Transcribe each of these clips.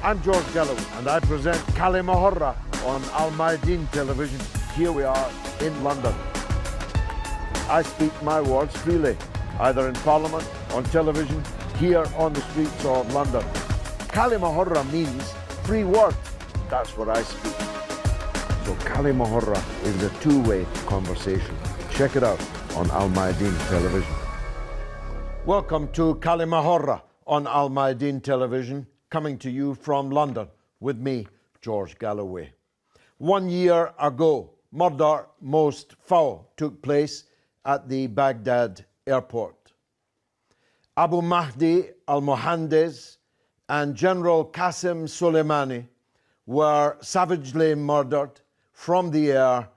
I'm George Galloway, and I present Kalima Horra on Mayadeen television. Here we are in London. I speak my words freely, either in Parliament, on television, here on the streets of London. Kalima Horra means free word. That's what I speak. So Kalima Horra is a two-way conversation. Check it out on Mayadeen television. Welcome to Kalima Horra on Mayadeen television, coming to you from London with me, George Galloway. 1 year ago, murder most foul took place at the Baghdad airport. Abu Mahdi al-Muhandis and General Qasem Soleimani were savagely murdered from the air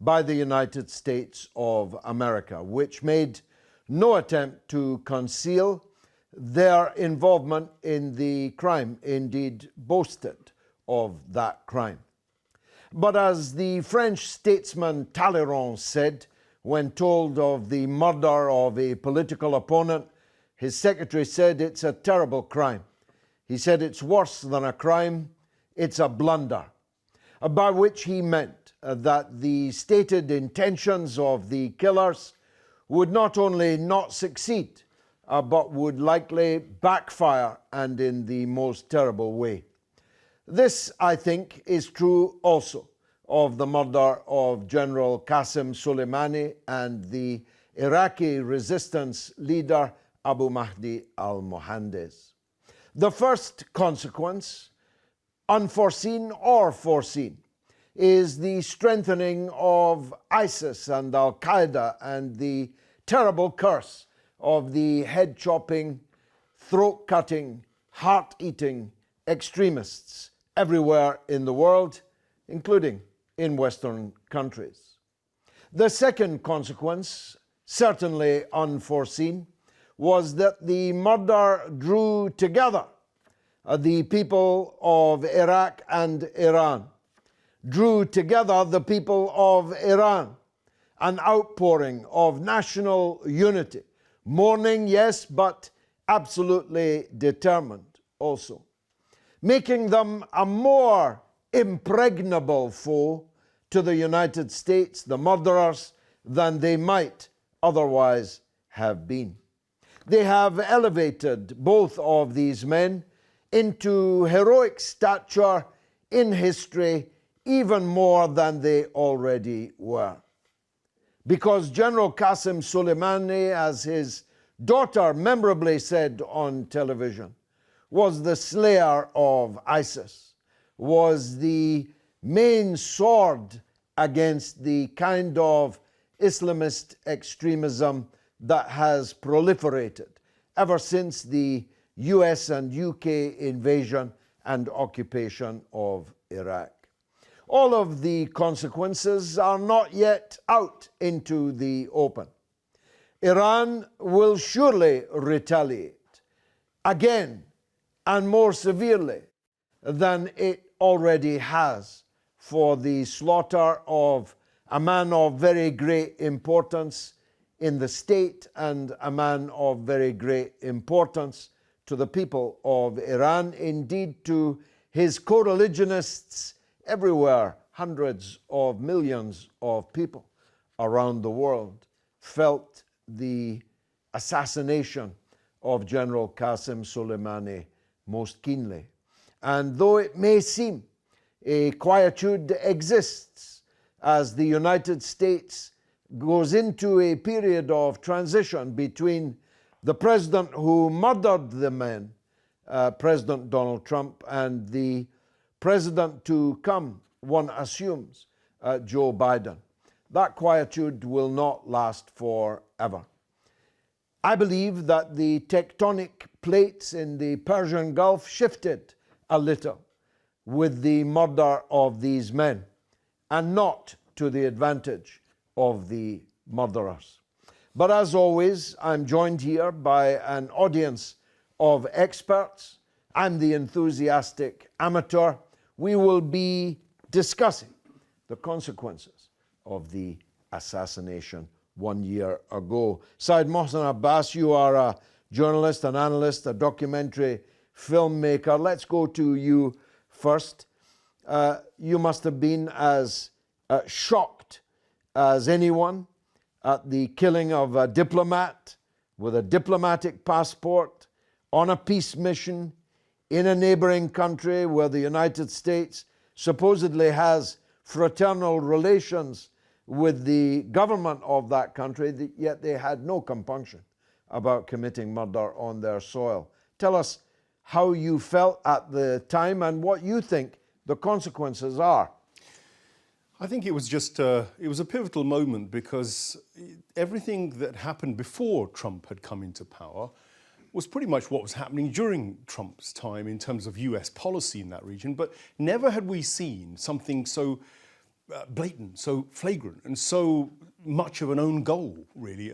by the United States of America, which made no attempt to conceal their involvement in the crime, indeed boasted of that crime. But as the French statesman Talleyrand said when told of the murder of a political opponent, his secretary said it's a terrible crime. He said it's worse than a crime, it's a blunder, by which he meant that the stated intentions of the killers would not only not succeed, but would likely backfire, and in the most terrible way. This, I think, is true also of the murder of General Qasem Soleimani and the Iraqi resistance leader Abu Mahdi al-Muhandis. The first consequence, unforeseen or foreseen, is the strengthening of ISIS and Al-Qaeda and the terrible curse of the head-chopping, throat-cutting, heart-eating extremists everywhere in the world, including in Western countries. The second consequence, certainly unforeseen, was that the murder drew together the people of Iraq and Iran, drew together the people of Iran, an outpouring of national unity, mourning, yes, but absolutely determined also, making them a more impregnable foe to the United States, the murderers, than they might otherwise have been. They have elevated both of these men into heroic stature in history even more than they already were. Because General Qasem Soleimani, as his daughter memorably said on television, was the slayer of ISIS, was the main sword against the kind of Islamist extremism that has proliferated ever since the US and UK invasion and occupation of Iraq. All of the consequences are not yet out into the open. Iran will surely retaliate again and more severely than it already has for the slaughter of a man of very great importance in the state and a man of very great importance to the people of Iran, indeed to his co-religionists everywhere. Hundreds of millions of people around the world felt the assassination of General Qasem Soleimani most keenly. And though it may seem a quietude exists as the United States goes into a period of transition between the president who murdered the men, President Donald Trump, and the president to come, one assumes, Joe Biden. That quietude will not last forever. I believe that the tectonic plates in the Persian Gulf shifted a little with the murder of these men, and not to the advantage of the murderers. But as always, I'm joined here by an audience of experts. I'm the enthusiastic amateur. We will be discussing the consequences of the assassination 1 year ago. Syed Mohsen Abbas, you are a journalist, an analyst, a documentary filmmaker. Let's go to you first. You must have been as shocked as anyone at the killing of a diplomat with a diplomatic passport on a peace mission in a neighboring country where the United States supposedly has fraternal relations with the government of that country, yet they had no compunction about committing murder on their soil. Tell us how you felt at the time and what you think the consequences are. I think it was just it was a pivotal moment because everything that happened before Trump had come into power was pretty much what was happening during Trump's time in terms of US policy in that region. But never had we seen something so blatant, so flagrant, and so much of an own goal, really,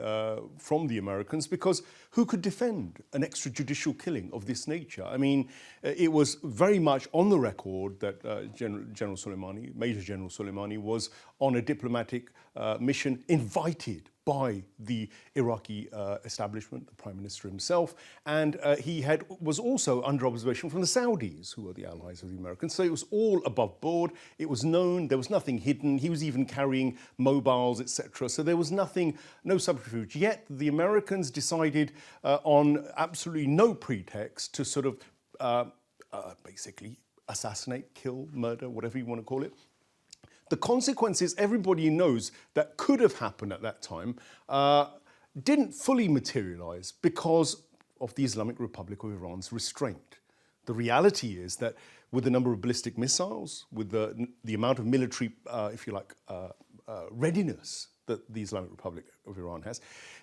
from the Americans, because who could defend an extrajudicial killing of this nature? I mean, it was very much on the record that General Soleimani, Major General Soleimani, was on a diplomatic mission invited by the Iraqi establishment, the Prime Minister himself, and he was also under observation from the Saudis, who were the allies of the Americans. So it was all above board. It was known. There was nothing hidden. He was even carrying mobiles, etc. So there was nothing, no subterfuge. Yet the Americans decided on absolutely no pretext to sort of basically assassinate, kill, murder, whatever you want to call it. The consequences everybody knows that could have happened at that time didn't fully materialize because of the Islamic Republic of Iran's restraint. The reality is that with the number of ballistic missiles, with the amount of military, if you like, readiness that the Islamic Republic of Iran has,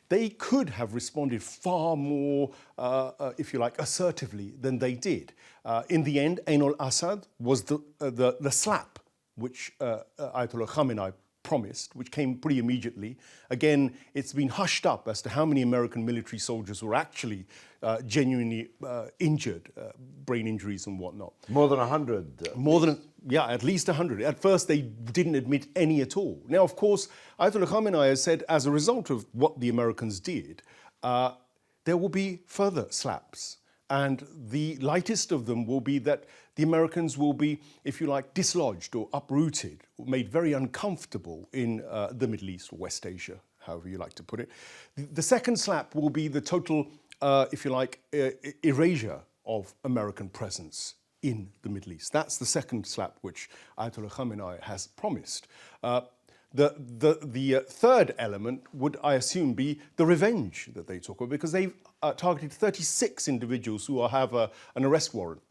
they could have responded far more, if you like, assertively than they did. In the end, Ain al-Assad was the slap which Ayatollah Khamenei promised, which came pretty immediately. Again, it's been hushed up as to how many American military soldiers were actually genuinely injured, brain injuries and whatnot. More than 100. Yeah, at least 100. At first, they didn't admit any at all. Now, of course, Ayatollah Khamenei has said, as a result of what the Americans did, there will be further slaps. And the lightest of them will be that the Americans will be, if you like, dislodged or uprooted, or made very uncomfortable in the Middle East or West Asia, however you like to put it. The second slap will be the total, if you like, erasure of American presence in the Middle East. That's the second slap which Ayatollah Khamenei has promised. The third element would, I assume, be the revenge that they talk about, because they've targeted 36 individuals who have an arrest warrant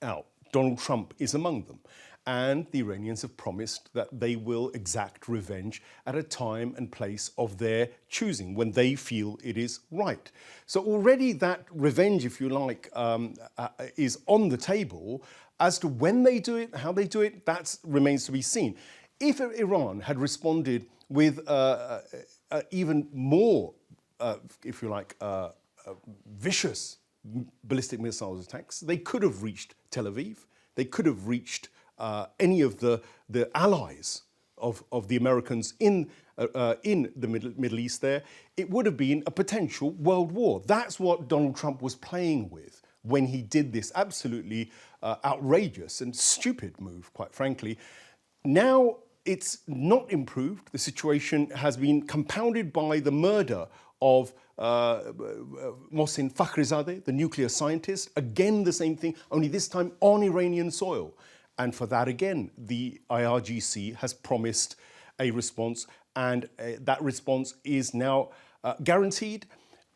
out. Donald Trump is among them. And the Iranians have promised that they will exact revenge at a time and place of their choosing, when they feel it is right. So already that revenge, if you like, is on the table. As to when they do it, how they do it, that remains to be seen. If Iran had responded with even more, if you like, vicious ballistic missiles attacks, they could have reached Tel Aviv. They could have reached any of the allies of the Americans in the Middle East there. It would have been a potential world war. That's what Donald Trump was playing with when he did this absolutely outrageous and stupid move, quite frankly. Now it's not improved. The situation has been compounded by the murder of Mohsen Fakhrizadeh, the nuclear scientist. Again, the same thing, only this time on Iranian soil. And for that, again, the IRGC has promised a response, and that response is now guaranteed.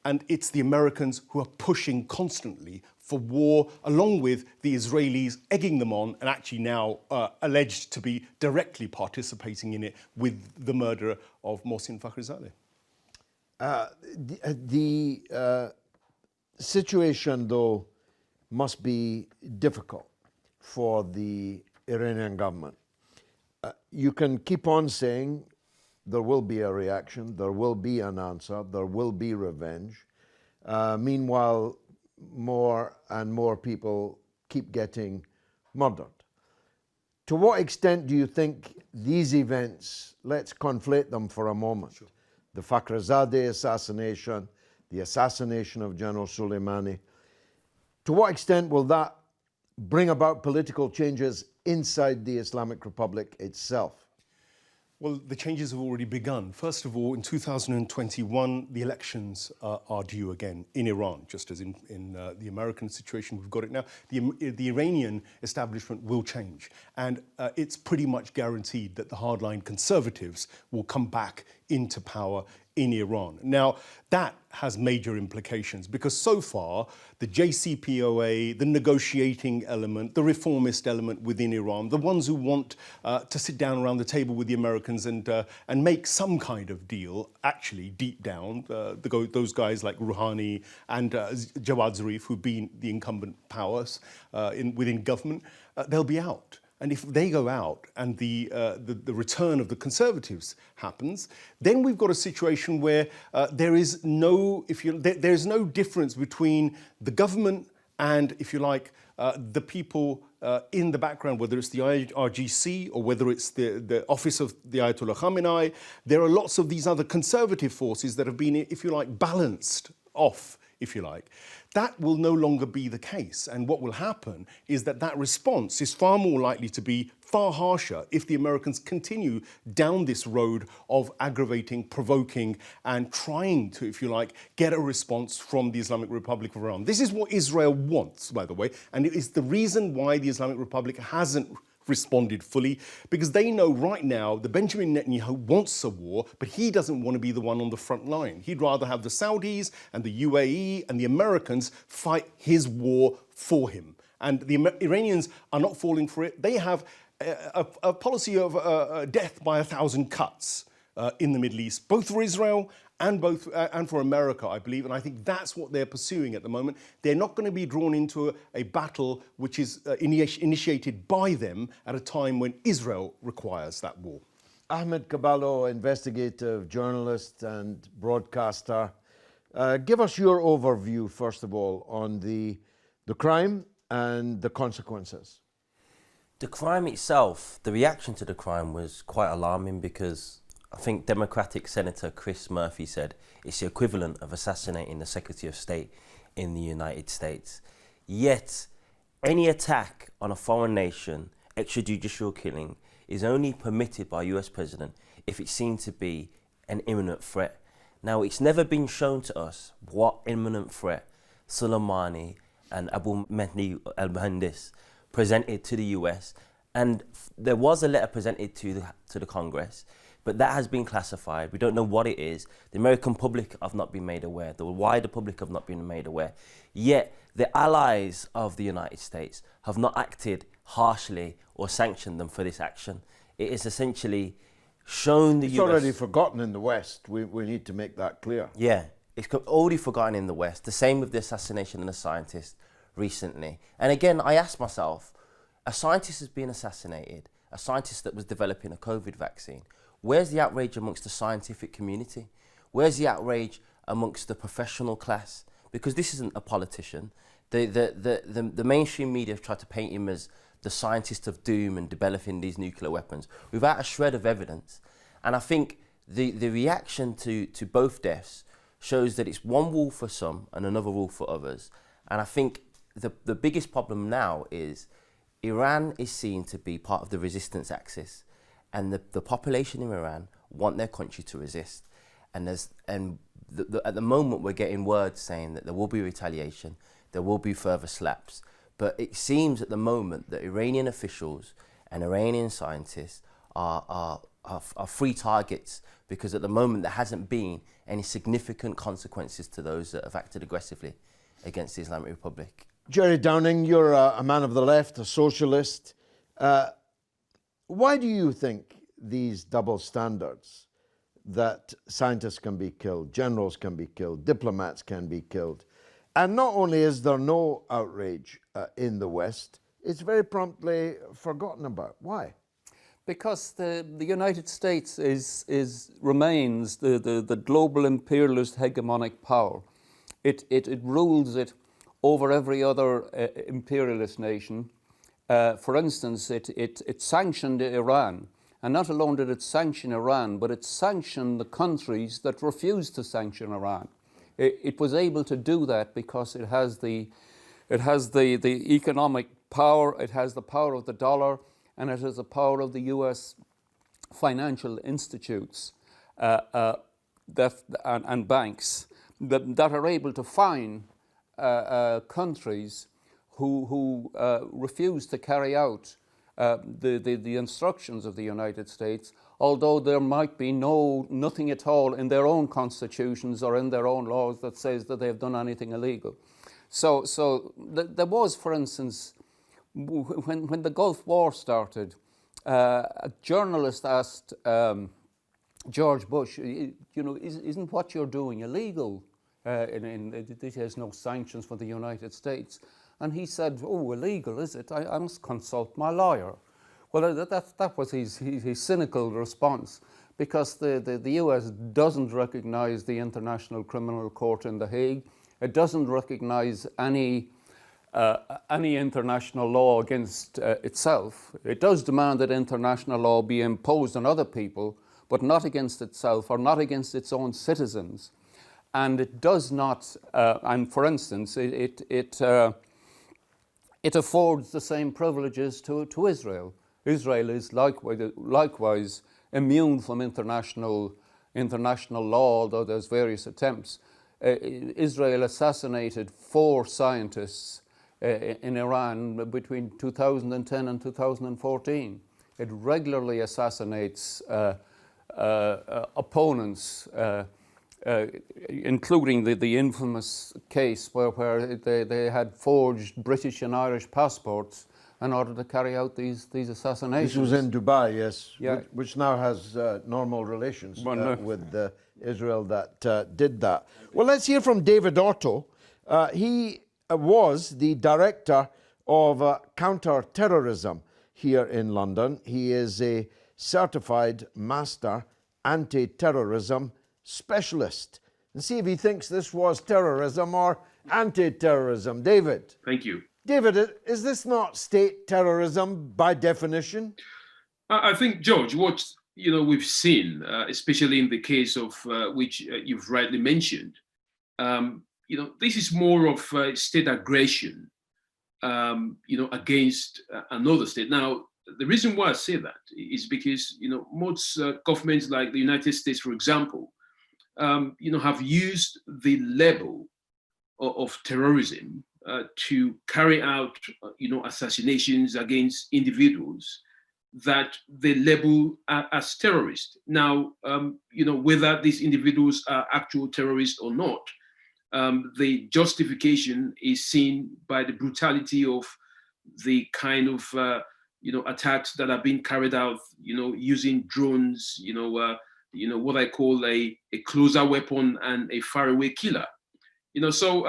And it's the Americans who are pushing constantly for war, along with the Israelis egging them on, and actually now alleged to be directly participating in it with the murder of Mohsen Fakhrizadeh. The situation, though, must be difficult for the Iranian government. You can keep on saying there will be a reaction, there will be an answer, there will be revenge. Meanwhile, more and more people keep getting murdered. To what extent do you think these events, let's conflate them for a moment, sure, the Fakhrizadeh assassination, the assassination of General Soleimani, To what extent will that bring about political changes inside the Islamic Republic itself? Well, the changes have already begun. First of all, in 2021, the elections are due again in Iran, just as in the American situation we've got it now. The Iranian establishment will change, and it's pretty much guaranteed that the hardline conservatives will come back into power in Iran. Now, that has major implications because so far, the JCPOA, the negotiating element, the reformist element within Iran, the ones who want to sit down around the table with the Americans and make some kind of deal, actually, deep down, those guys like Rouhani and Jawad Zarif, who've been the incumbent powers within government, they'll be out. And if they go out and the return of the conservatives happens, then we've got a situation where there is no, there's no difference between the government and, if you like, the people in the background, whether it's the IRGC or whether it's the office of the Ayatollah Khamenei. There are lots of these other conservative forces that have been, if you like, balanced off, if you like. That will no longer be the case. And what will happen is that response is far more likely to be far harsher if the Americans continue down this road of aggravating, provoking, and trying to, if you like, get a response from the Islamic Republic of Iran. This is what Israel wants, by the way, and it is the reason why the Islamic Republic hasn't responded fully, because they know right now that Benjamin Netanyahu wants a war, but he doesn't want to be the one on the front line. He'd rather have the Saudis and the UAE and the Americans fight his war for him. And the Iranians are not falling for it. They have a policy of death by 1,000 cuts in the Middle East, both for Israel and for America, I believe, and I think that's what they're pursuing at the moment. They're not going to be drawn into a battle which is initiated by them at a time when Israel requires that war. Ahmed Caballo, investigative journalist and broadcaster. Give us your overview, first of all, on the crime and the consequences. The crime itself, the reaction to the crime was quite alarming because I think Democratic Senator Chris Murphy said it's the equivalent of assassinating the Secretary of State in the United States. Yet, any attack on a foreign nation, extrajudicial killing, is only permitted by a US president if it's seen to be an imminent threat. Now, it's never been shown to us what imminent threat Soleimani and Mayadeen Muhandis presented to the US, and there was a letter presented to the Congress, but that has been classified. We don't know what it is. The American public have not been made aware. The wider public have not been made aware. Yet the allies of the United States have not acted harshly or sanctioned them for this action. It is essentially shown the US... It's already forgotten in the West. We need to make that clear. Yeah, it's already forgotten in the West. The same with the assassination of a scientist recently. And again, I ask myself, a scientist has been assassinated, a scientist that was developing a COVID vaccine. Where's the outrage amongst the scientific community? Where's the outrage amongst the professional class? Because this isn't a politician. The mainstream media have tried to paint him as the scientist of doom and developing these nuclear weapons without a shred of evidence. And I think the reaction to both deaths shows that it's one rule for some and another rule for others. And I think the biggest problem now is Iran is seen to be part of the resistance axis. And the population in Iran want their country to resist. And at the moment, we're getting words saying that there will be retaliation, there will be further slaps. But it seems at the moment that Iranian officials and Iranian scientists are free targets, because at the moment there hasn't been any significant consequences to those that have acted aggressively against the Islamic Republic. Jerry Downing, you're a man of the left, a socialist. Why do you think these double standards, that scientists can be killed, generals can be killed, diplomats can be killed, and not only is there no outrage in the West, it's very promptly forgotten about? Why? Because the United States remains the global imperialist hegemonic power. It rules it over every other imperialist nation. For instance, it sanctioned Iran, and not alone did it sanction Iran, but it sanctioned the countries that refused to sanction Iran. It was able to do that because it has the It has the economic power, it has the power of the dollar, and it has the power of the US financial institutes and banks that are able to fine countries who refuse to carry out the instructions of the United States, although there might be nothing at all in their own constitutions or in their own laws that says that they've done anything illegal. So there was, for instance, when the Gulf War started, a journalist asked George Bush, isn't what you're doing illegal? It has no sanctions for the United States. And he said, oh, illegal, is it? I must consult my lawyer. Well, that was his cynical response, because the US doesn't recognize the International Criminal Court in The Hague. It doesn't recognize any international law against itself. It does demand that international law be imposed on other people, but not against itself or not against its own citizens. And it does not, and for instance, it affords the same privileges to Israel. Israel is likewise immune from international law, although there's various attempts. Israel assassinated 4 scientists in Iran between 2010 and 2014. It regularly assassinates opponents, including the infamous case where they had forged British and Irish passports in order to carry out these assassinations. This was in Dubai, yes, yeah. which now has normal relations with Israel that did that. Well, let's hear from David Otto. He was the director of counter-terrorism here in London. He is a certified master anti-terrorism specialist. And see if he thinks this was terrorism or anti-terrorism. David. Thank you. David, is this not state terrorism by definition? I think, George, what we've seen, especially in the case of which you've rightly mentioned, this is more of state aggression, against another state. Now, the reason why I say that is because most governments, like the United States, for example, have used the label of terrorism to carry out, assassinations against individuals that they label as terrorists. Now, whether these individuals are actual terrorists or not, the justification is seen by the brutality of the kind of, attacks that are being carried out, using drones, what I call a closer weapon and a faraway killer. So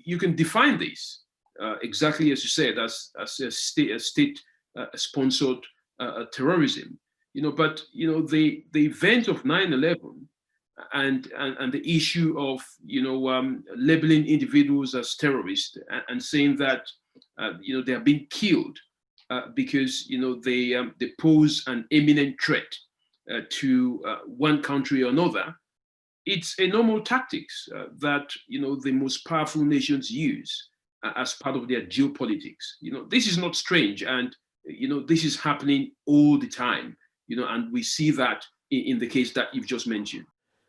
you can define this exactly as you said, as a state-sponsored terrorism. But the event of 9/11 and the issue of labeling individuals as terrorists and saying that they are being killed because they pose an imminent threat to one country or another. It's a normal tactics that the most powerful nations use as part of their geopolitics. This is not strange, and this is happening all the time. And we see that in the case that you've just mentioned.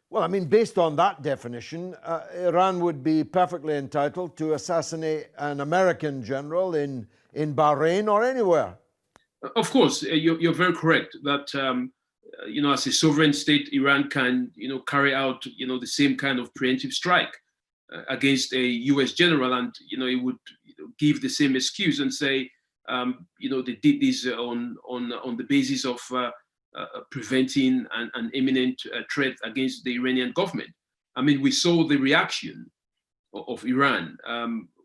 Well, I mean, based on that definition, Iran would be perfectly entitled to assassinate an American general in Bahrain or anywhere. Of course, you're very correct that as a sovereign state, Iran can carry out the same kind of preemptive strike against a U.S. general, and it would give the same excuse and say they did this on the basis of preventing an imminent threat against the Iranian government. I mean, we saw the reaction of Iran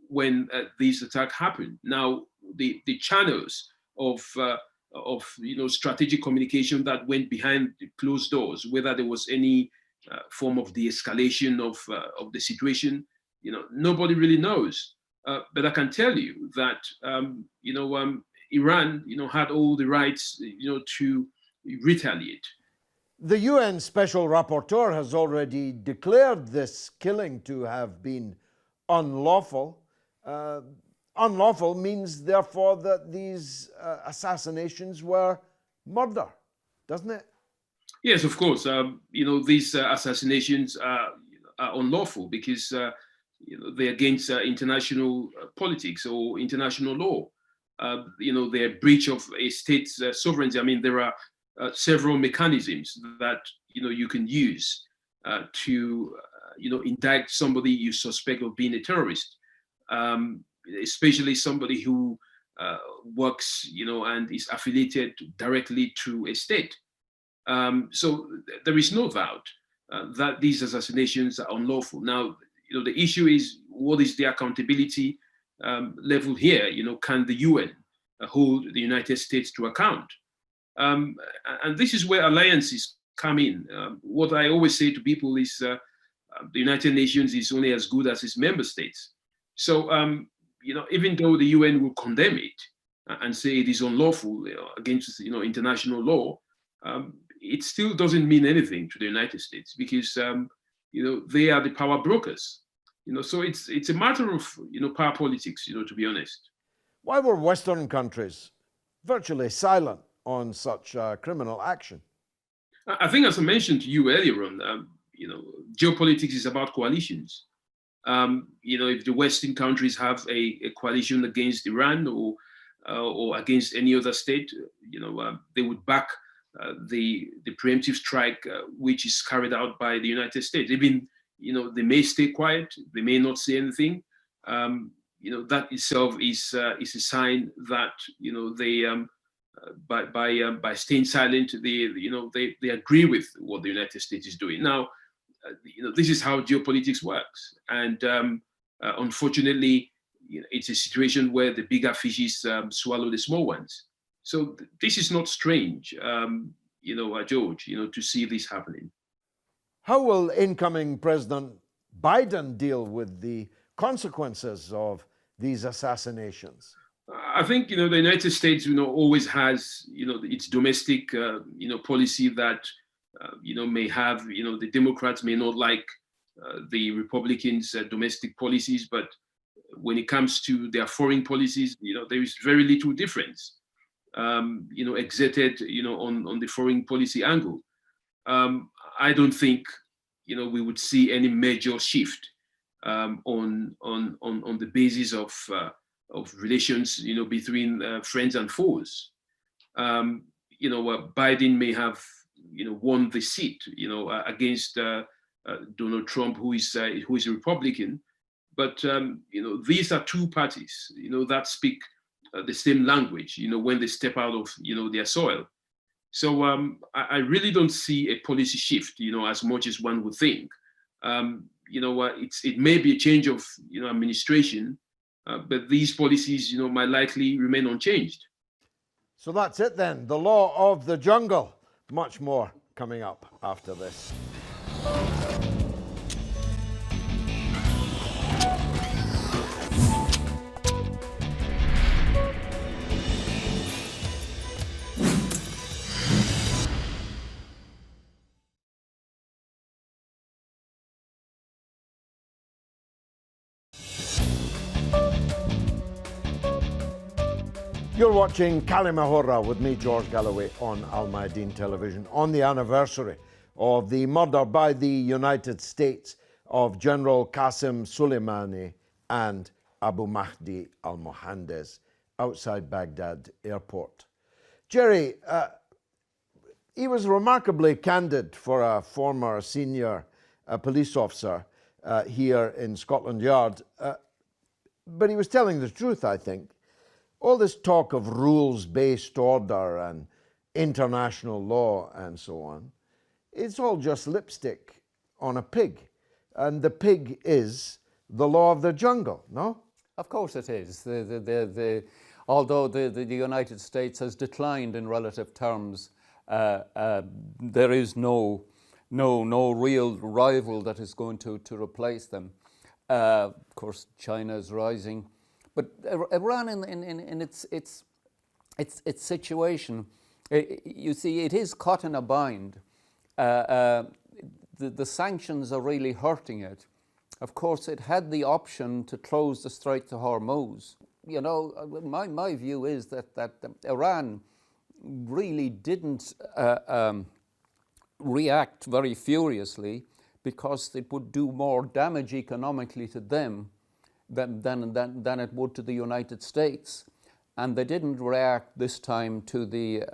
when this attack happened. Now, the channels of strategic communication that went behind the closed doors, whether there was any form of de-escalation of the situation, nobody really knows. But I can tell you that Iran, had all the rights, to retaliate. The UN Special Rapporteur has already declared this killing to have been unlawful. unlawful means, therefore, that these assassinations were murder, doesn't it? Yes, of course. These assassinations are unlawful because they're against international politics or international law. They're a breach of a state's sovereignty. I mean, there are several mechanisms that you can use to indict somebody you suspect of being a terrorist, especially somebody who works and is affiliated directly to a state. So there is no doubt that these assassinations are unlawful. Now, the issue is, what is the accountability level here? Can the UN hold the United States to account? And this is where alliances come in. What I always say to people is the United Nations is only as good as its member states. So, even though the UN will condemn it and say it is unlawful against international law, it still doesn't mean anything to the United States because they are the power brokers. So it's a matter of power politics. To be honest. Why were Western countries virtually silent on such criminal action? I think, as I mentioned to you earlier on, geopolitics is about coalitions. If the Western countries have a coalition against Iran or against any other state, they would back the preemptive strike, which is carried out by the United States. Even they may stay quiet, they may not say anything. That itself is a sign that they by staying silent, they agree with what the United States is doing. Now, this is how geopolitics works, and unfortunately, it's a situation where the bigger fishes swallow the small ones. So this is not strange, George, to see this happening. How will incoming President Biden deal with the consequences of these assassinations? I think, the United States, always has, its domestic, policy that, may have, the Democrats may not like the Republicans' domestic policies, but when it comes to their foreign policies, there is very little difference. Exerted, on the foreign policy angle. I don't think, we would see any major shift on the basis of relations, between friends and foes. Biden may have, won the seat, against Donald Trump, who is a Republican, but these are two parties, that speak the same language, when they step out of, their soil. So I really don't see a policy shift, as much as one would think. It may be a change of, administration, but these policies, might likely remain unchanged. So that's it then, the law of the jungle. Much more coming up after this. You're watching Kalima Horra with me, George Galloway, on Mayadeen Television on the anniversary of the murder by the United States of General Qasem Soleimani and Abu Mahdi al-Muhandis outside Baghdad airport. Jerry, he was remarkably candid for a former senior police officer here in Scotland Yard, but he was telling the truth, I think. All this talk of rules-based order and international law and so on, it's all just lipstick on a pig. And the pig is the law of the jungle, no? Of course it is. Although the United States has declined in relative terms, there is no real rival that is going to replace them. Of course, China is rising. But Iran, in its situation, you see, it is caught in a bind. The sanctions are really hurting it, of course, it had the option to close the Strait to Hormuz. You know, my view is that Iran really didn't react very furiously because it would do more damage economically to them than it would to the United States. And they didn't react this time to the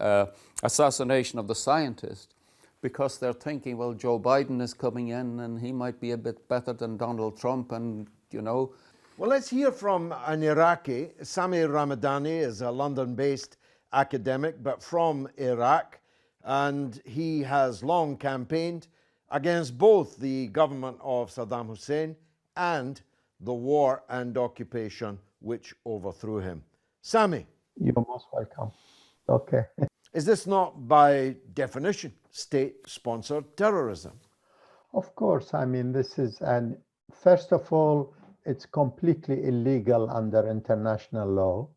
assassination of the scientist because they're thinking, well, Joe Biden is coming in and he might be a bit better than Donald Trump, and, you know. Well, let's hear from an Iraqi. Sami Ramadani is a London-based academic, but from Iraq, and he has long campaigned against both the government of Saddam Hussein and the war and occupation which overthrew him. Sami. You're most welcome. Okay. Is this not by definition state-sponsored terrorism? Of course. I mean, first of all, it's completely illegal under international law.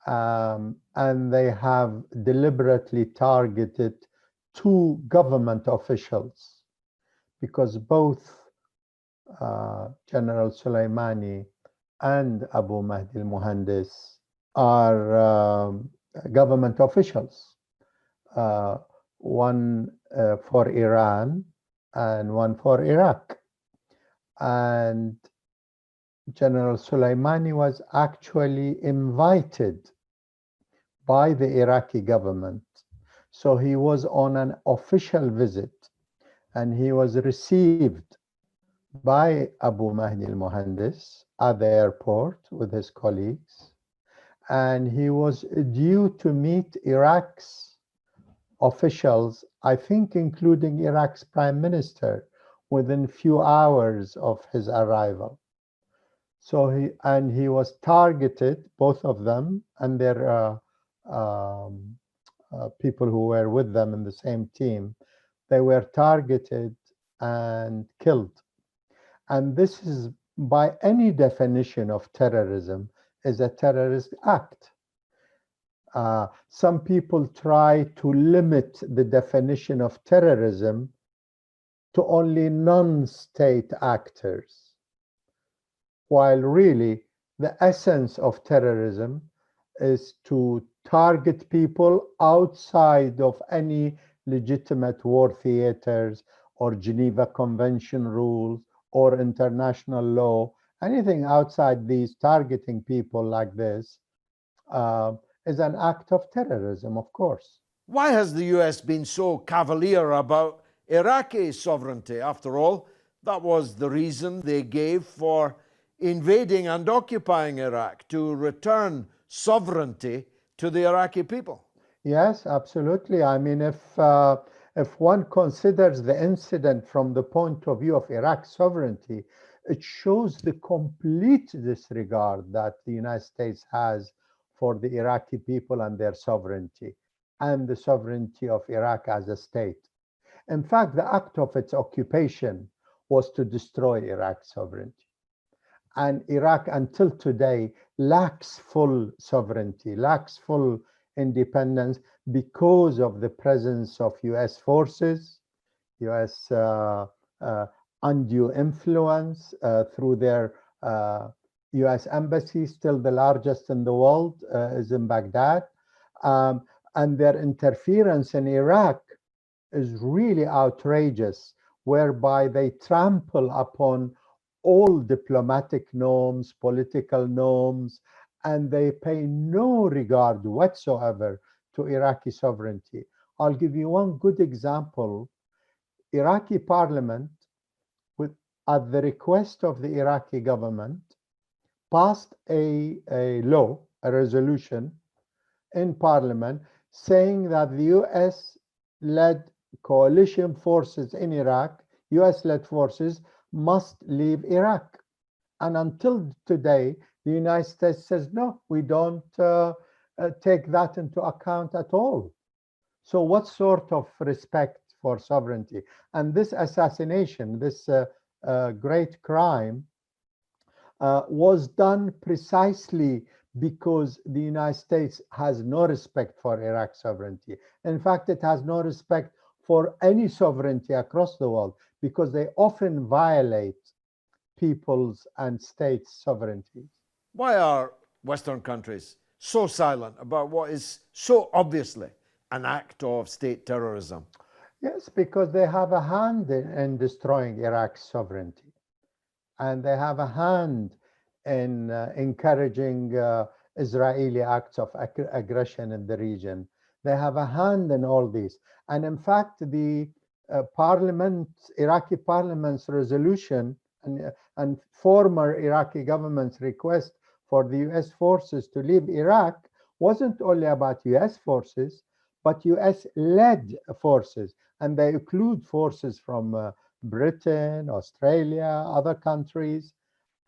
And they have deliberately targeted two government officials because both General Soleimani and Abu Mahdi al-Muhandis are government officials, one for Iran and one for Iraq. And General Soleimani was actually invited by the Iraqi government. So he was on an official visit and he was received by Abu Mahdi al-Muhandis at the airport with his colleagues. And he was due to meet Iraq's officials, I think including Iraq's prime minister, within few hours of his arrival. So he was targeted, both of them, and their people who were with them in the same team. They were targeted and killed. And this is, by any definition of terrorism, is a terrorist act. Some people try to limit the definition of terrorism to only non-state actors, while really the essence of terrorism is to target people outside of any legitimate war theaters or Geneva Convention rules or international law. Anything outside these, targeting people like this is an act of terrorism, of course. Why has the US been so cavalier about Iraqi sovereignty? After all, that was the reason they gave for invading and occupying Iraq, to return sovereignty to the Iraqi people. Yes, absolutely. I mean, if one considers the incident from the point of view of Iraq's sovereignty, it shows the complete disregard that the United States has for the Iraqi people and their sovereignty, and the sovereignty of Iraq as a state. In fact, the act of its occupation was to destroy Iraq's sovereignty. And Iraq, until today, lacks full sovereignty, lacks full independence because of the presence of US forces, US undue influence through their US embassy, still the largest in the world, is in Baghdad. And their interference in Iraq is really outrageous, whereby they trample upon all diplomatic norms, political norms, and they pay no regard whatsoever to Iraqi sovereignty. I'll give you one good example. Iraqi parliament, at the request of the Iraqi government, passed a law, a resolution in parliament saying that the US-led coalition forces in Iraq, US-led forces, must leave Iraq. And until today, the United States says, no, we don't take that into account at all. So what sort of respect for sovereignty? And this assassination, this great crime, was done precisely because the United States has no respect for Iraq's sovereignty. In fact, it has no respect for any sovereignty across the world, because they often violate peoples and states' sovereignties. Why are Western countries so silent about what is so obviously an act of state terrorism? Yes, because they have a hand in destroying Iraq's sovereignty. And they have a hand in encouraging Israeli acts of aggression in the region. They have a hand in all this. And in fact, the Iraqi parliament's resolution and former Iraqi government's request for the US forces to leave Iraq wasn't only about US forces, but US-led forces. And they include forces from Britain, Australia, other countries.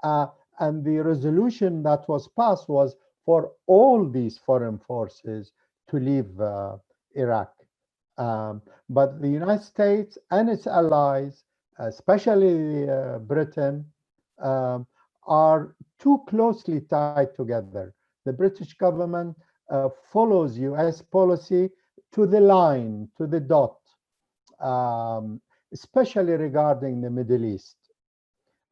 And the resolution that was passed was for all these foreign forces to leave Iraq. But the United States and its allies, especially Britain, are too closely tied together. The British government follows US policy to the line, to the dot, especially regarding the Middle East.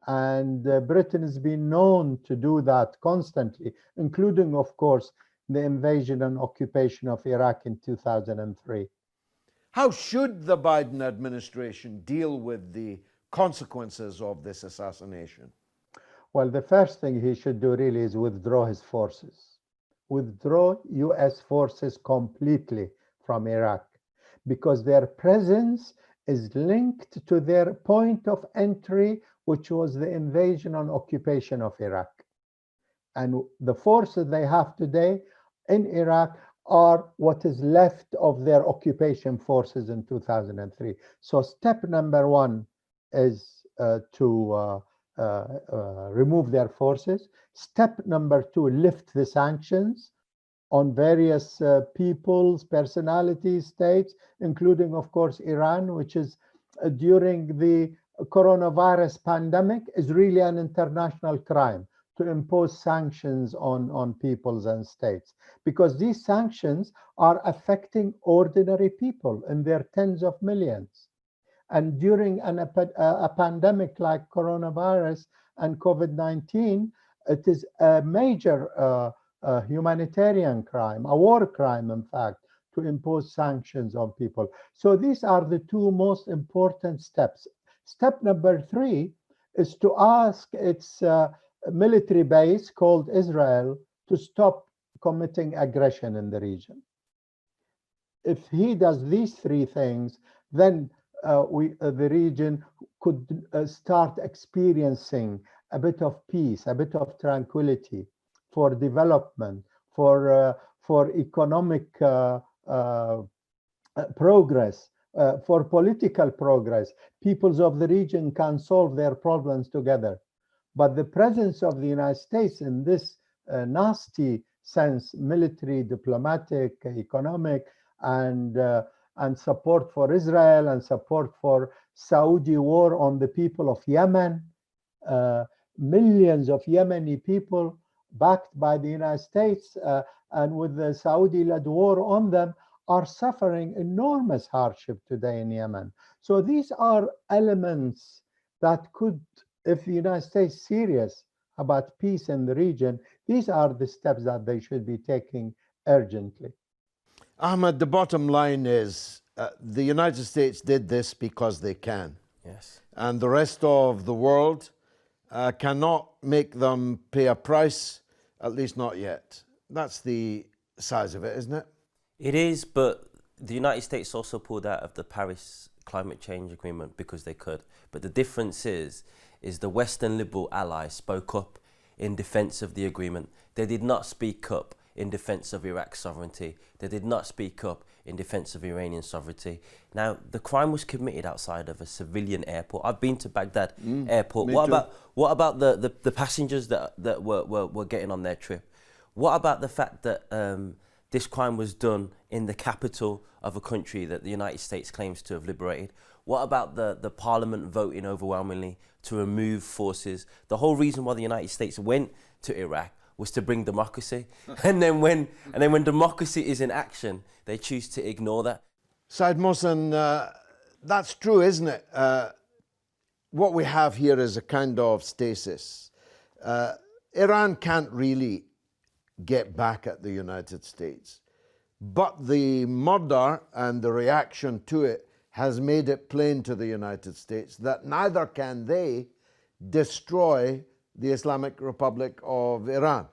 And Britain has been known to do that constantly, including, of course, the invasion and occupation of Iraq in 2003. How should the Biden administration deal with the consequences of this assassination? Well, the first thing he should do really is withdraw his forces. Withdraw US forces completely from Iraq, because their presence is linked to their point of entry, which was the invasion and occupation of Iraq. And the forces they have today in Iraq are what is left of their occupation forces in 2003. So step number one is to remove their forces. Step number two, lift the sanctions on various peoples, personalities, states, including, of course, Iran, which is during the coronavirus pandemic is really an international crime to impose sanctions on peoples and states, because these sanctions are affecting ordinary people in their tens of millions. And during a pandemic like coronavirus and COVID-19, it is a major humanitarian crime, a war crime, in fact, to impose sanctions on people. So these are the two most important steps. Step number three is to ask its military base called Israel to stop committing aggression in the region. If he does these three things, then the region could start experiencing a bit of peace, a bit of tranquility for development, for economic progress, for political progress. Peoples of the region can solve their problems together. But the presence of the United States in this nasty sense, military, diplomatic, economic, and support for Israel and support for Saudi war on the people of Yemen, millions of Yemeni people backed by the United States and with the Saudi-led war on them, are suffering enormous hardship today in Yemen. So these are elements that could, if the United States is serious about peace in the region, these are the steps that they should be taking urgently. Ahmed, the bottom line is the United States did this because they can. Yes. And the rest of the world cannot make them pay a price, at least not yet. That's the size of it, isn't it? It is, but the United States also pulled out of the Paris climate change agreement because they could. But the difference is the Western liberal allies spoke up in defense of the agreement. They did not speak up in defense of Iraq's sovereignty. They did not speak up in defense of Iranian sovereignty. Now, the crime was committed outside of a civilian airport. I've been to Baghdad airport. What about the passengers that were getting on their trip? What about the fact that this crime was done in the capital of a country that the United States claims to have liberated? What about the parliament voting overwhelmingly to remove forces? The whole reason why the United States went to Iraq was to bring democracy. and then when democracy is in action, they choose to ignore that. Said Mohsen, that's true, isn't it? what we have here is a kind of stasis. Iran can't really get back at the United States, but the murder and the reaction to it has made it plain to the United States that neither can they destroy the Islamic Republic of Iran.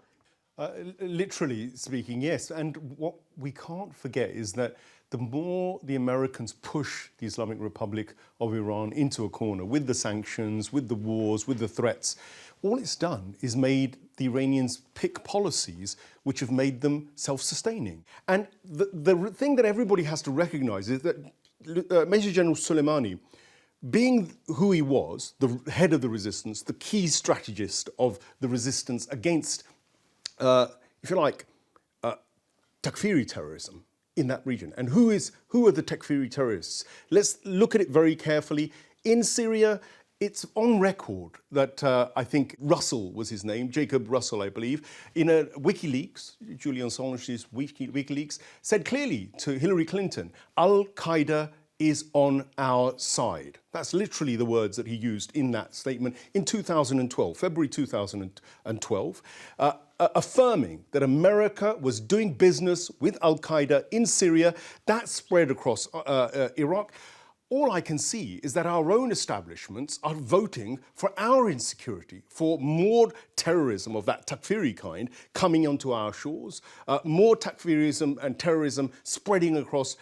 Literally speaking, yes. And what we can't forget is that the more the Americans push the Islamic Republic of Iran into a corner with the sanctions, with the wars, with the threats, all it's done is made the Iranians pick policies which have made them self-sustaining. And the thing that everybody has to recognize is that Major General Soleimani, being who he was, the head of the resistance, the key strategist of the resistance against, if you like, Takfiri terrorism in that region. And who are the Takfiri terrorists? Let's look at it very carefully. In Syria, it's on record that I think Russell was his name, Jacob Russell, I believe, in a WikiLeaks, Julian Assange's WikiLeaks, said clearly to Hillary Clinton, Al-Qaeda is on our side. That's literally the words that he used in that statement in 2012, February 2012, affirming that America was doing business with Al-Qaeda in Syria. That spread across Iraq. All I can see is that our own establishments are voting for our insecurity, for more terrorism of that Takfiri kind coming onto our shores, more Takfirism and terrorism spreading across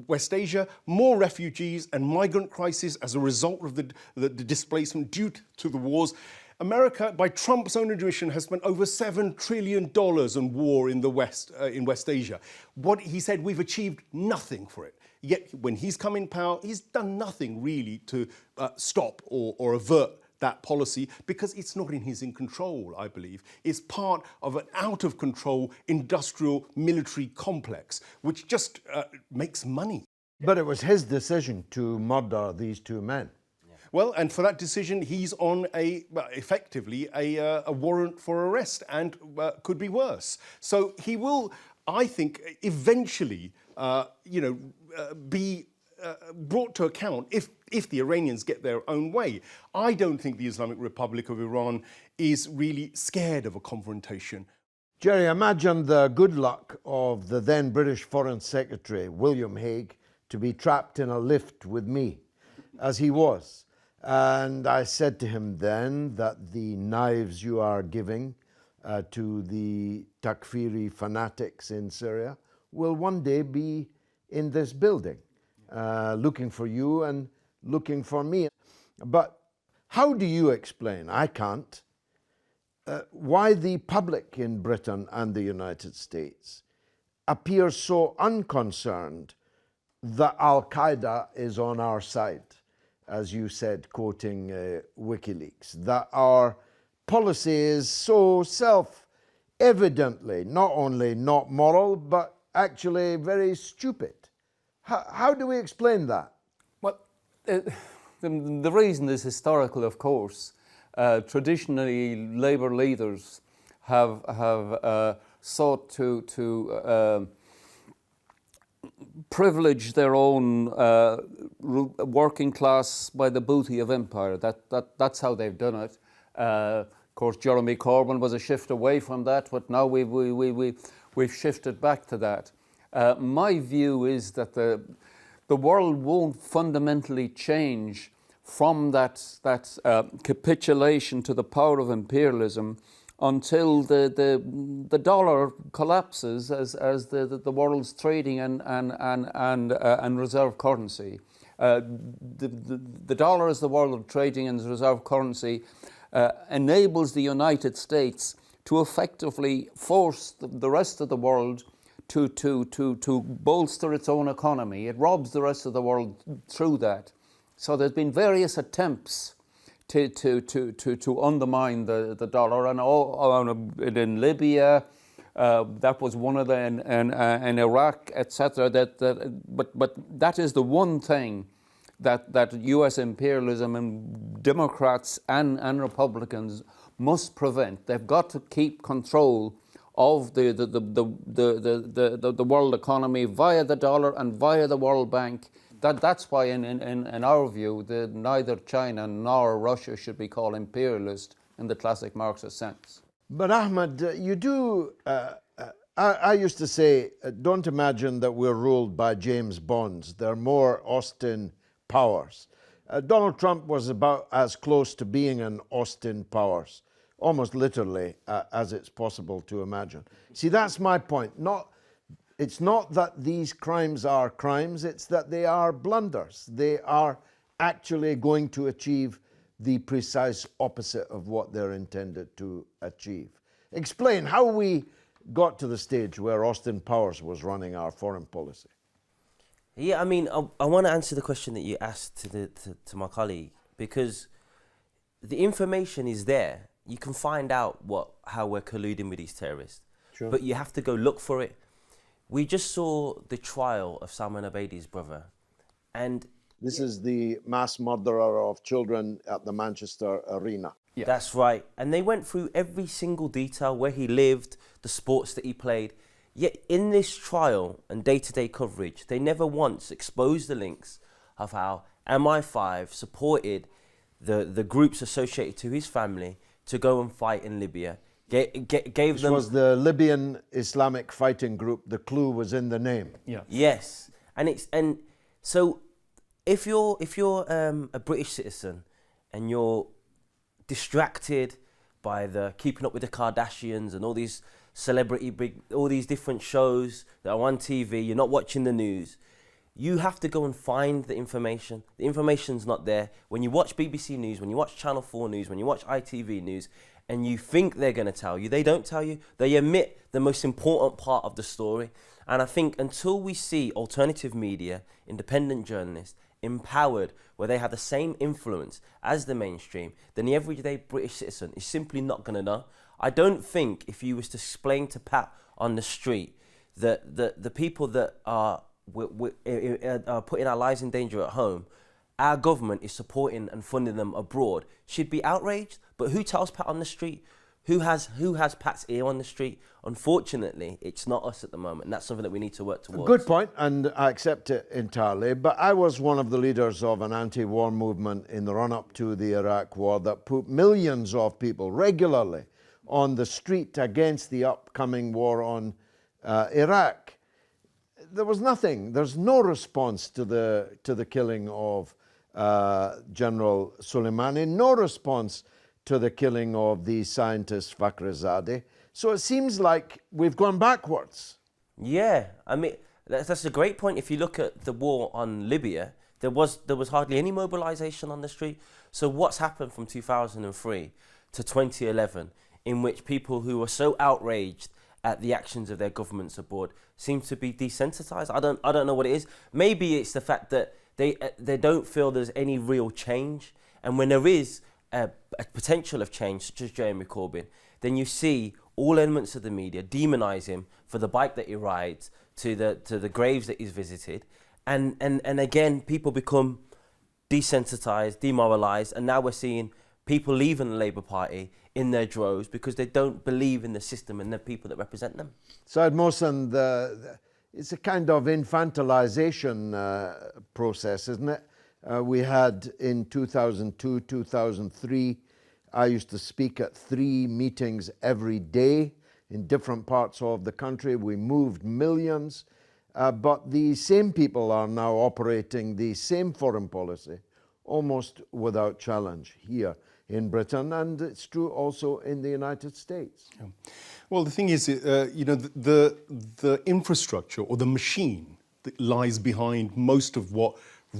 West Asia, more refugees and migrant crisis as a result of the displacement due to the wars. America, by Trump's own admission, has spent over $7 trillion on war in the West, in West Asia. What he said, we've achieved nothing for it. Yet when he's come in power, he's done nothing really to stop or avert that policy because it's not in his control, I believe. It's part of an out-of-control industrial military complex, which just makes money. But it was his decision to murder these two men. Well, and for that decision, he's on effectively a warrant for arrest and could be worse. So he will, I think, eventually, be brought to account if the Iranians get their own way. I don't think the Islamic Republic of Iran is really scared of a confrontation. Jerry, imagine the good luck of the then British Foreign Secretary, William Hague, to be trapped in a lift with me, as he was. And I said to him then that the knives you are giving to the Takfiri fanatics in Syria will one day be in this building, looking for you and looking for me. But how do you explain, I can't, why the public in Britain and the United States appears so unconcerned that Al-Qaeda is on our side, as you said, quoting WikiLeaks, that our policy is so self-evidently not only not moral, but actually very stupid. How do we explain that? Well, the reason is historical, of course. Traditionally, Labour leaders have sought to privilege their own working class by the booty of empire. That's how they've done it. Of course, Jeremy Corbyn was a shift away from that, but now we've shifted back to that. My view is that the world won't fundamentally change from that capitulation to the power of imperialism until the dollar collapses as the world's trading and reserve currency. The dollar as the world trading and reserve currency enables the United States to effectively force the rest of the world to bolster its own economy. It robs the rest of the world through that. So there's been various attempts to undermine the dollar, and in Libya, that was one of them, and Iraq, etc. But that is the one thing that U.S. imperialism and Democrats and Republicans must prevent. They've got to keep control of the world economy via the dollar and via the World Bank. That's why, in our view, neither China nor Russia should be called imperialist in the classic Marxist sense. But Ahmed, you do, I used to say, don't imagine that we're ruled by James Bonds. They're more Austin Powers. Donald Trump was about as close to being an Austin Powers, almost literally, as it's possible to imagine. See, that's my point. It's not that these crimes are crimes, it's that they are blunders. They are actually going to achieve the precise opposite of what they're intended to achieve. Explain how we got to the stage where Austin Powers was running our foreign policy. Yeah, I mean, I want to answer the question that you asked to my colleague, because the information is there. You can find out how we're colluding with these terrorists, Sure. But you have to go look for it. We just saw the trial of Salman Abedi's brother, and This is the mass murderer of children at the Manchester Arena. Yeah. That's right. And they went through every single detail, where he lived, the sports that he played. Yet in this trial and day-to-day coverage, they never once exposed the links of how MI5 supported the groups associated to his family to go and fight in Libya. Gave them... This was the Libyan Islamic Fighting Group. The clue was in the name. Yeah. Yes. And so if you're a British citizen and you're distracted by the Keeping Up with the Kardashians and all these all these different shows that are on TV, you're not watching the news, you have to go and find the information. The information's not there. When you watch BBC News, when you watch Channel 4 News, when you watch ITV News, and you think they're going to tell you, they don't tell you. They omit the most important part of the story. And I think until we see alternative media, independent journalists, empowered, where they have the same influence as the mainstream, then the everyday British citizen is simply not going to know. I don't think if you was to explain to Pat on the street that the people that are putting our lives in danger at home, our government is supporting and funding them abroad, she'd be outraged. But who tells Pat on the street? Who has Pat's ear on the street? Unfortunately, it's not us at the moment, and that's something that we need to work towards. Good point, and I accept it entirely. But I was one of the leaders of an anti-war movement in the run-up to the Iraq war that put millions of people regularly on the street against the upcoming war on Iraq. There was nothing. There's no response to the killing of General Soleimani. No response to the killing of the scientist Fakhrizadeh. So it seems like we've gone backwards. Yeah, I mean, that's a great point. If you look at the war on Libya, there was hardly any mobilization on the street. So what's happened from 2003 to 2011, in which people who were so outraged at the actions of their governments abroad seem to be desensitized? I don't know what it is. Maybe it's the fact that they don't feel there's any real change. And when there is a potential of change, such as Jeremy Corbyn, then you see all elements of the media demonize him for the bike that he rides, to the graves that he's visited, and again people become desensitized, demoralized, and now we're seeing people leaving the Labour Party in their droves because they don't believe in the system and the people that represent them. Saad Mohsen, it's a kind of infantilization process, isn't it? We had in 2002, 2003, I used to speak at 3 meetings every day in different parts of the country. We moved millions, but the same people are now operating the same foreign policy almost without challenge here in Britain, and it's true also in the United States. Yeah. Well, the thing is, the infrastructure or the machine that lies behind most of what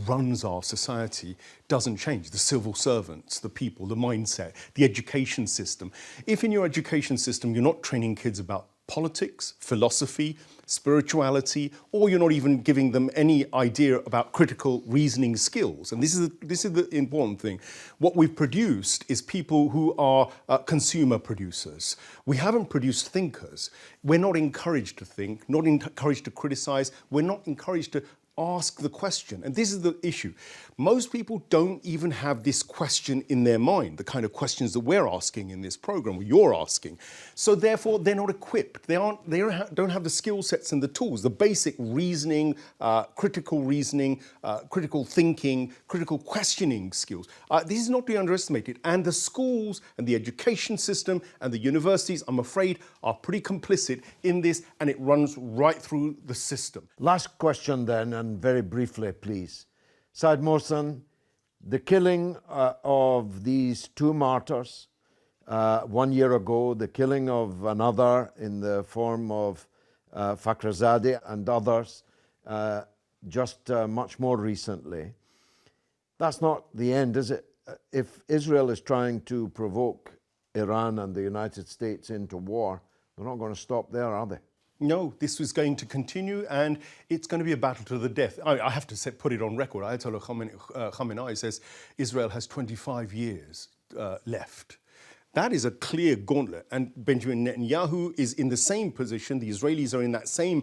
runs our society doesn't change. The civil servants, the people, the mindset, the education system. If in your education system you're not training kids about politics, philosophy, spirituality, or you're not even giving them any idea about critical reasoning skills, and this is the important thing, what we've produced is people who are consumer producers. We haven't produced thinkers. We're not encouraged to think, not encouraged to criticize. We're not encouraged to ask the question. And this is the issue. Most people don't even have this question in their mind, the kind of questions that we're asking in this program, or you're asking. So therefore, they're not equipped. They don't have the skill sets and the tools, the basic reasoning, critical thinking, critical questioning skills. This is not to be underestimated. And the schools and the education system and the universities, I'm afraid, are pretty complicit in this, and it runs right through the system. Last question then, and very briefly, please. Said Mohsen, the killing of these two martyrs 1 year ago, the killing of another in the form of Fakhrizadeh and others just much more recently. That's not the end, is it? If Israel is trying to provoke Iran and the United States into war, they're not going to stop there, are they? No, this was going to continue, and it's going to be a battle to the death. I have to put it on record. Ayatollah Khamenei says Israel has 25 years left. That is a clear gauntlet, and Benjamin Netanyahu is in the same position. The Israelis are in that same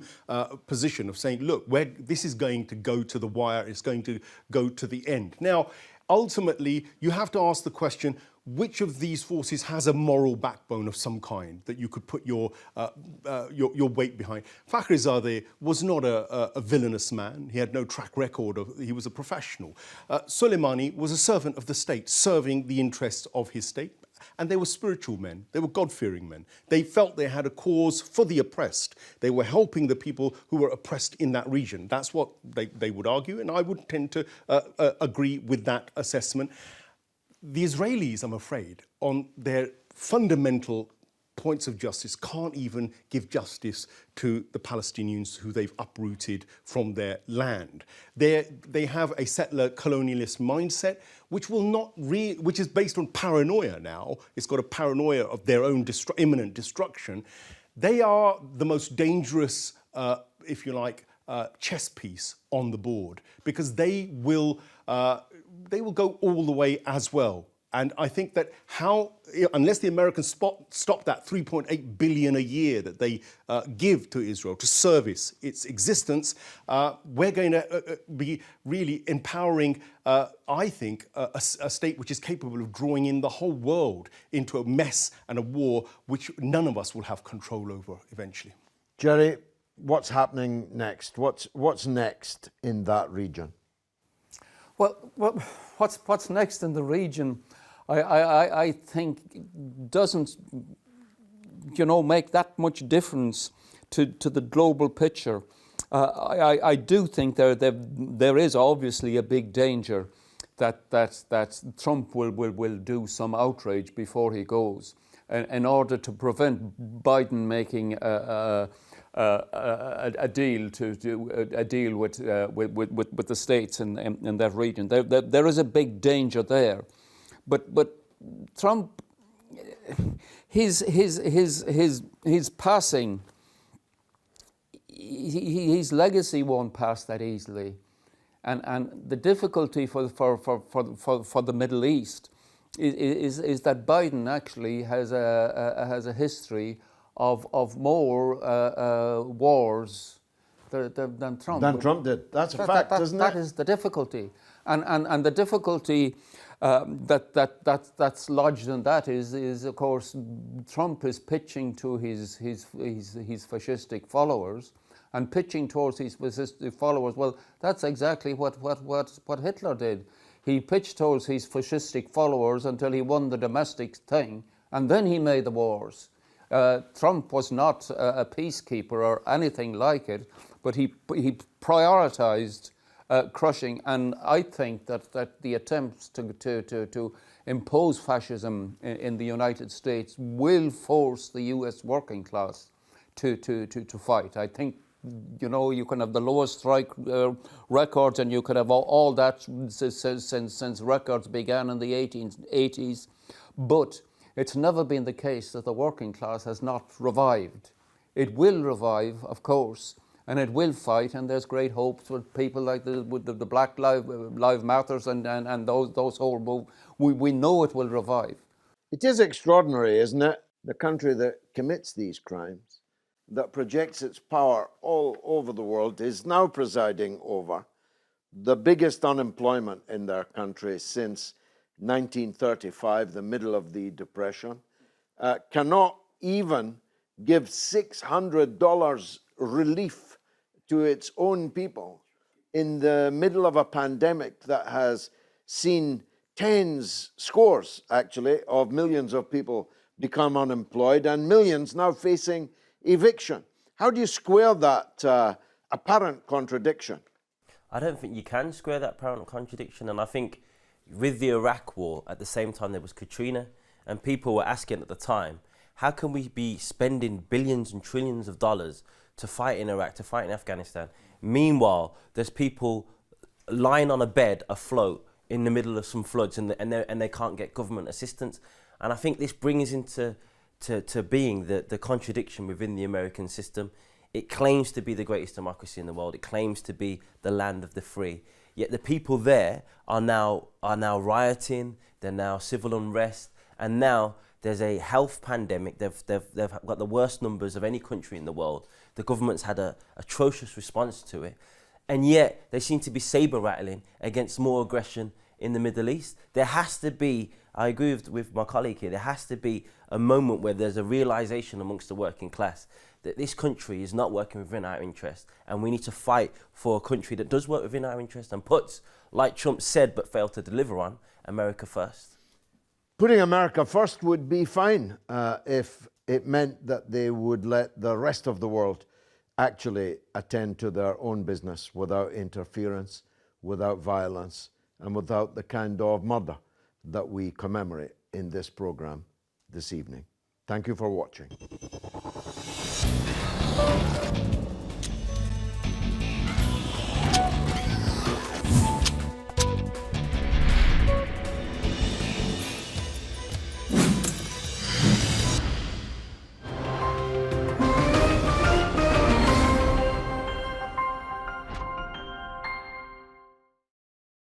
position of saying, look, this is going to go to the wire, it's going to go to the end. Now, ultimately, you have to ask the question, which of these forces has a moral backbone of some kind that you could put your weight behind? Fakhrizadeh was not a villainous man. He had no track record. He was a professional. Soleimani was a servant of the state, serving the interests of his state. And they were spiritual men. They were God-fearing men. They felt they had a cause for the oppressed. They were helping the people who were oppressed in that region. That's what they would argue, and I would tend to agree with that assessment. The Israelis, I'm afraid, on their fundamental points of justice, can't even give justice to the Palestinians who they've uprooted from their land. They have a settler colonialist mindset, which which is based on paranoia now. It's got a paranoia of their own imminent destruction. They are the most dangerous, if you like, chess piece on the board, because they will go all the way as well. And I think that unless the Americans stop that $3.8 billion a year that they give to Israel to service its existence, we're going to be really empowering, I think, a state which is capable of drawing in the whole world into a mess and a war which none of us will have control over eventually. Jerry, what's happening next? What's next in that region? Well, what's next in the region, I think doesn't, make that much difference to the global picture. I do think there is obviously a big danger that Trump will do some outrage before he goes, in order to prevent Biden making a deal with the states in that region. There is a big danger there, but Trump, his passing, his legacy won't pass that easily, and the difficulty for the Middle East is that Biden actually has a history of more wars than Trump. Than Trump did. That's a fact, isn't it? That is the difficulty, and the difficulty that's lodged in that is of course Trump is pitching to his fascistic followers, and pitching towards his fascistic followers. Well, that's exactly what Hitler did. He pitched towards his fascistic followers until he won the domestic thing, and then he made the wars. Trump was not a peacekeeper or anything like it, but he prioritized crushing. And I think that the attempts to impose fascism in the United States will force the U.S. working class to fight. I think, you can have the lowest strike records, and you could have all that since records began in the 1880s, but it's never been the case that the working class has not revived. It will revive, of course, and it will fight, and there's great hopes with people like the Black Lives Matters and those whole move. We know it will revive. It is extraordinary, isn't it? The country that commits these crimes that projects its power all over the world is now presiding over the biggest unemployment in their country since 1935, the middle of the Depression, cannot even give $600 relief to its own people in the middle of a pandemic that has seen scores actually, of millions of people become unemployed and millions now facing eviction. How do you square that apparent contradiction? I don't think you can square that apparent contradiction, and I think with the Iraq war, at the same time there was Katrina, and people were asking at the time, how can we be spending billions and trillions of dollars to fight in Iraq, to fight in Afghanistan? Meanwhile, there's people lying on a bed afloat in the middle of some floods and they can't get government assistance. And I think this brings into being the contradiction within the American system. It claims to be the greatest democracy in the world. It claims to be the land of the free. Yet the people there are now rioting. They're now civil unrest, and now there's a health pandemic. They've got the worst numbers of any country in the world. The government's had an atrocious response to it, and yet they seem to be saber rattling against more aggression in the Middle East. There has to be, I agree with my colleague here, there has to be a moment where there's a realization amongst the working class that this country is not working within our interest, and we need to fight for a country that does work within our interest and puts, like Trump said but failed to deliver on, America first. Putting America first would be fine if it meant that they would let the rest of the world actually attend to their own business without interference, without violence, and without the kind of murder that we commemorate in this program this evening. Thank you for watching.